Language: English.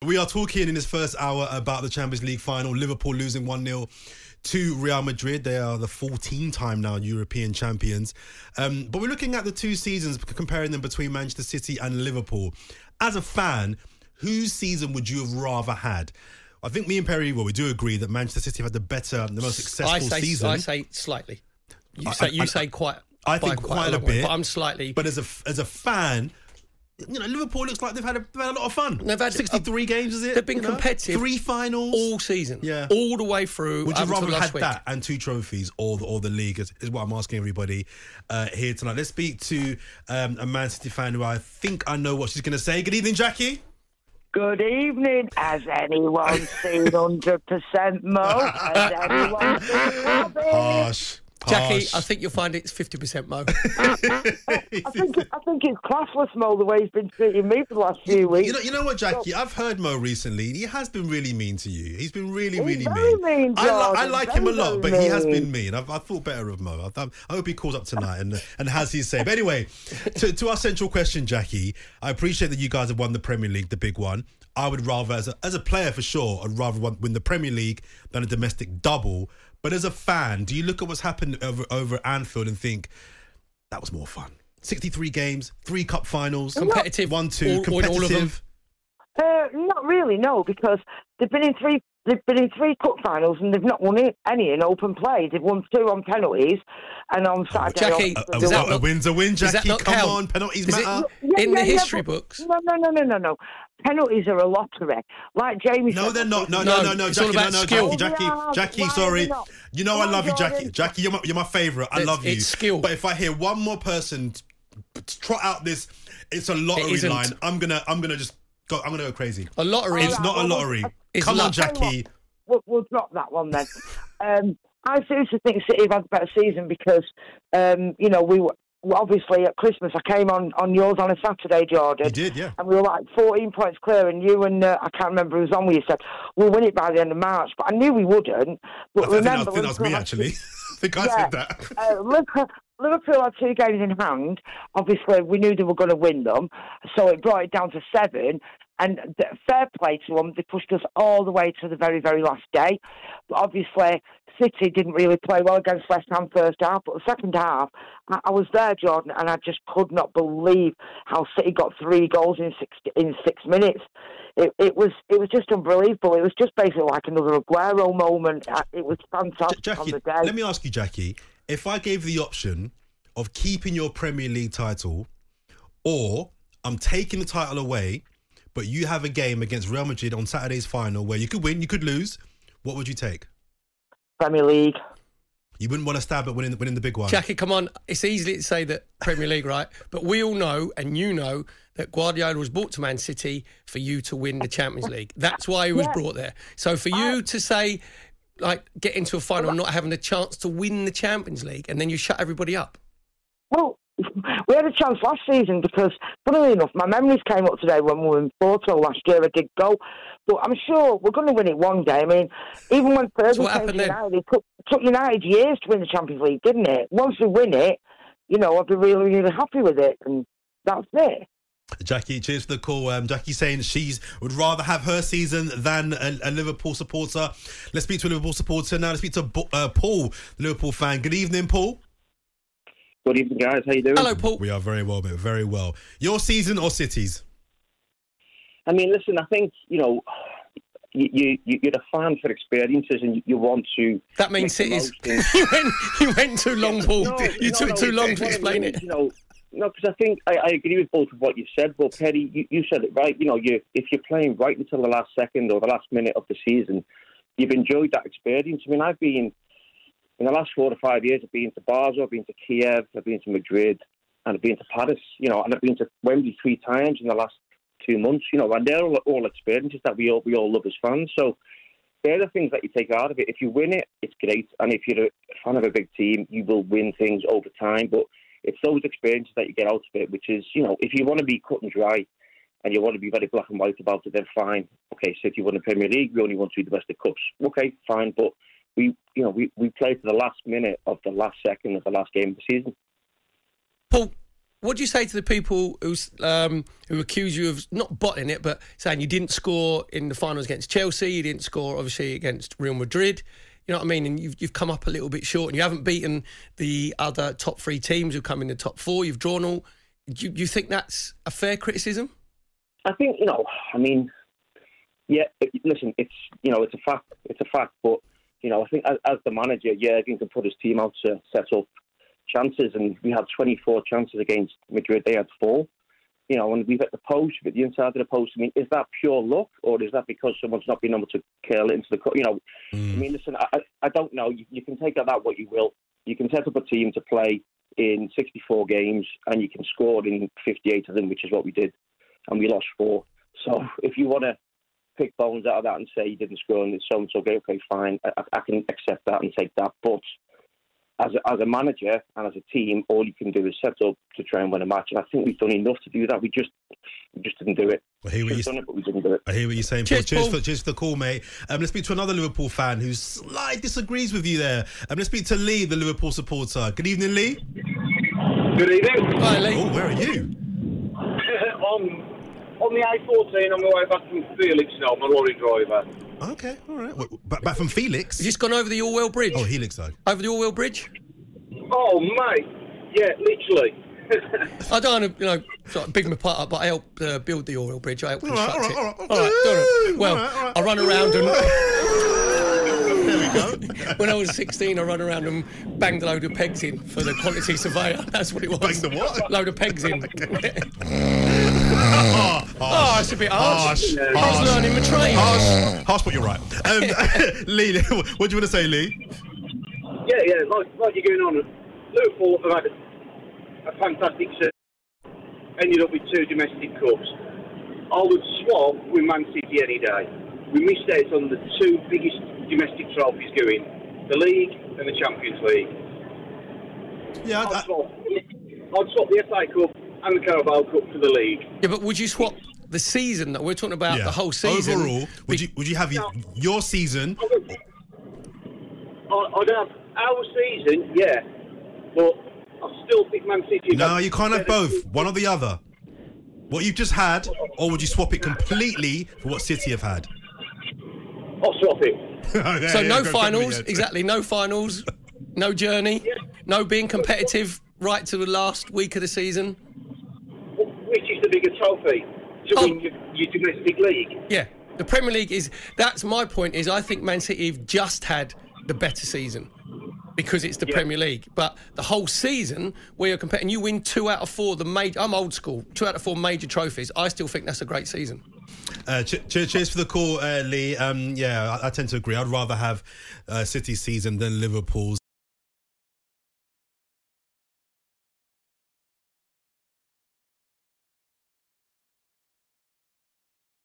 We are talking in this first hour about the Champions League final. Liverpool losing 1-0 to Real Madrid. They are the 14-time now European champions. But we're looking at the two seasons, comparing them between Manchester City and Liverpool. As a fan, whose season would you have rather had? I think me and Perry, we do agree that Manchester City have had the most successful season. I say slightly. You say quite. I think quite a bit. But I'm slightly. But as a fan, Liverpool looks like they've had a lot of fun. They've had 63 games, is it? They've been competitive. 3 finals. All season. Yeah. All the way through. Would you rather have had that and 2 trophies or the league is what I'm asking everybody here tonight. Let's speak to a Man City fan who I think I know what she's going to say. Good evening, Jackie. Good evening. Has anyone seen 100% Mo? Has anyone seen Robin? Harsh. Jackie, I think you'll find it's 50% Mo. I think it's classless, Mo, the way he's been treating me for the last few weeks. You know what, Jackie? I've heard Mo recently. He has been really mean to you. He's been really He's very mean. I like him a lot, but he has been mean. I thought better of Mo. I hope he calls up tonight and has his say. But anyway, to our central question, Jackie, I appreciate that you guys have won the Premier League, the big one. I would rather, as a player for sure, I'd rather win the Premier League than a domestic double. But as a fan, do you look at what's happened over at Anfield and think, that was more fun? 63 games, 3 cup finals. Competitive. 1-2, competitive. All of them. Not really, no, because they've been in 3 cup finals and they've not won any in open play. They've won 2 on penalties and on Saturday. Jackie, a win's a win, Jackie. Come count? on, penalties matter. In the history books? No. Penalties are a lottery. Like Jamie said. No, they're not. No, it's all about skill. Jackie, sorry. You know I love you, Jackie. Jackie, you're my favourite. I love you. It's skill. But if I hear one more person trot out this, it's a lottery line, I'm gonna just go. I'm gonna go crazy. A lottery. It's not a lottery. Come on, Jackie. We'll drop that one then. I seriously think City have had a better season because, we were obviously at Christmas. I came on yours on a Saturday, Jordan. You did, yeah. And we were like 14 points clear, and you and I can't remember who was on with you said we'll win it by the end of March. But I knew we wouldn't. But I think that was me actually. I think I said that. Liverpool had 2 games in hand. Obviously, we knew they were going to win them, so it brought it down to 7. And fair play to them, they pushed us all the way to the very, very last day. But obviously, City didn't really play well against West Ham first half. But the second half, I was there, Jordan, and I just could not believe how City got 3 goals in 6 minutes. It was just unbelievable. It was just basically like another Aguero moment. It was fantastic. Jackie, on the day. Let me ask you, Jackie, if I gave the option of keeping your Premier League title or I'm taking the title away, but you have a game against Real Madrid on Saturday's final where you could win, you could lose, what would you take? Premier League. You wouldn't want to stab at winning the big one. Jackie, come on. It's easy to say that Premier League, right? But we all know, and you know, that Guardiola was brought to Man City for you to win the Champions League. That's why he was brought there. So for you to say, like, get into a final and not having a chance to win the Champions League, and then you shut everybody up. Well, we had a chance last season because, funnily enough, my memories came up today when we were in Porto last year. I did go. But I'm sure we're going to win it one day. I mean, even when Ferguson came to United, it took United years to win the Champions League, didn't it? Once we win it, I'd be really, really happy with it. And that's it. Jackie, cheers for the call. Jackie's saying she would rather have her season than a Liverpool supporter. Let's speak to a Liverpool supporter now. Let's speak to Paul, the Liverpool fan. Good evening, Paul. Good evening, guys. How you doing? Hello, Paul. We are very well, mate. Very well. Your season or City's? I mean, listen, I think, you're a fan for experiences and you want to... That means City's. you went too long, Paul. You took too long to explain it. No, because I think I agree with both of what you said, but Perry, you said it right. If you're playing right until the last second or the last minute of the season, you've enjoyed that experience. I mean, I've been... In the last 4 to 5 years, I've been to Basel, I've been to Kiev, I've been to Madrid, and I've been to Paris, and I've been to Wembley 3 times in the last 2 months, and they're all experiences that we all love as fans. So they're the things that you take out of it. If you win it, it's great, and if you're a fan of a big team, you will win things over time. But it's those experiences that you get out of it, which is, if you want to be cut and dry and you want to be very black and white about it, then fine. Okay, so if you won the Premier League, we only won 2 domestic cups. Okay, fine, but we played to the last minute of the last second of the last game of the season. Paul, what do you say to the people who accuse you of not botting it, but saying you didn't score in the finals against Chelsea, you didn't score obviously against Real Madrid? You know what I mean? And you've come up a little bit short, and you haven't beaten the other top 3 teams who come in the top 4. You've drawn all. Do you think that's a fair criticism? I think, I mean, yeah. Listen, it's a fact. It's a fact. But I think as the manager, Jurgen can put his team out to set up chances, and we had 24 chances against Madrid. They had 4. And we've hit the post, but the inside of the post. I mean, is that pure luck, or is that because someone's not been able to curl it into the? I mean, listen, I don't know. You can take that what you will. You can set up a team to play in 64 games, and you can score in 58 of them, which is what we did, and we lost 4. So if you want to pick bones out of that and say you didn't score and it's so-and-so game, okay, fine, I can accept that and take that. But as a manager and as a team, all you can do is set up to try and win a match, and I think we've done enough to do that. We just didn't do it. I hear what you're saying, Paul. Cheers for the call, mate. Let's speak to another Liverpool fan who slightly disagrees with you there. Let's speak to Lee, the Liverpool supporter. Good evening, Lee. Good evening. Hi, Lee. Oh, where are you? On the A14 on my way back from Felix now. I'm a lorry driver. Okay, all right. Back from Felix? You just gone over the Orwell Bridge? Oh, Helix side. Over the Orwell Bridge? Oh, mate. Yeah, literally. I don't want to, sort of big my part up, but I helped build the Orwell Bridge. I helped construct it. All right. Well, I run around and... There we go. When I was 16, I ran around and banged a load of pegs in for the quantity surveyor. That's what it was. Banged the what? Load of pegs in. It's a bit harsh. I was learning my trade. Harsh, but you're right. Lee, what do you want to say, Lee? Yeah, like you're going on. Liverpool have had a fantastic season. Ended up with 2 domestic cups. I would swap with Man City any day. We missed out on the 2 biggest domestic trophies going, the League and the Champions League. Yeah, I'd swap the FA Cup and the Carabao Cup for the League. Yeah, but would you swap the season? That we're talking about the whole season. Overall, would you have your season? I'd have our season, yeah, but I still think Man City... No, you can't have both. One or the other. What you've just had, or would you swap it completely for what City have had? I'll swap it. So no finals, exactly, no finals, no journey, no being competitive right to the last week of the season. Which is the bigger trophy? To win your domestic league? Yeah, the Premier League is... That's my point, is I think Man City have just had the better season because it's the Premier League. But the whole season, where you're competing, you win 2 out of 4 the major... I'm old school. 2 out of 4 major trophies. I still think that's a great season. Cheers for the call, Lee. I tend to agree. I'd rather have City's season than Liverpool's.